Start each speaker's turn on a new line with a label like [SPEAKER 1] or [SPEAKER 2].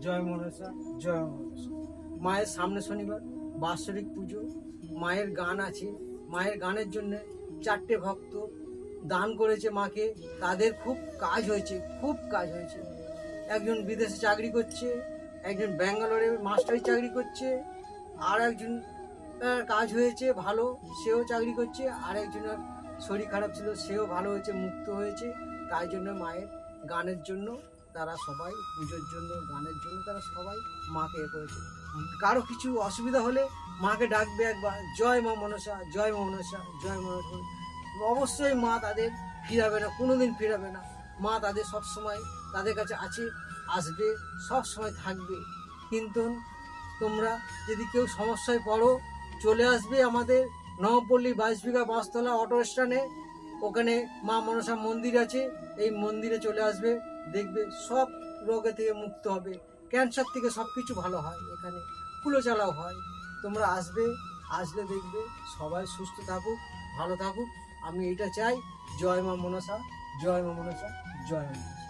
[SPEAKER 1] জয় মনসা, জয় মনসা। মায়ের সামনে শনিবার বাৎসরিক পুজো, মায়ের গান আছে। মায়ের গানের জন্য 4টে ভক্ত দান করেছে মাকে, তাদের খুব কাজ হয়েছে, খুব কাজ হয়েছে। একজন বিদেশে চাকরি করছে, একজন ব্যাঙ্গালোরে মাস্টারি চাকরি করছে, আর একজন কাজ হয়েছে ভালো, সেও চাকরি করছে, আর একজনের শরীর খারাপ ছিল, সেও ভালো হয়েছে, মুক্ত হয়েছে। তাই জন্য মায়ের গানের জন্য তারা সবাই, পুজোর জন্য, গানের জন্য তারা সবাই মাকে এ করেছে। কারো কিছু অসুবিধা হলে মাকে ডাকবে একবার, জয় মা মনসা, জয় মা মনসা, জয় মা মনসা। অবশ্যই মা তাদের ফিরাবে না, কোনোদিন ফিরাবে না। মা তাদের সব সময় তাদের কাছে আছে, আসবে, সব সময় থাকবে। কিন্তু তোমরা যদি কেউ সমস্যায় পড়ো, চলে আসবে আমাদের নবপল্লী 22 বিঘা বাসতলা অটো স্ট্যান্ডে, ওখানে মা মনসা মন্দির আছে। এই মন্দিরে চলে আসবে, দেখবে সব রোগে থেকে মুক্ত হবে। ক্যান্সার থেকে সব কিছু ভালো হয়, এখানে কুলোচালাও হয়। তোমরা আসবে, আসলে দেখবে সবাই সুস্থ থাকুক, ভালো থাকুক। আমি এটা চাই। জয় মা মনসা, জয় মা মনসা, জয় মা মনসা।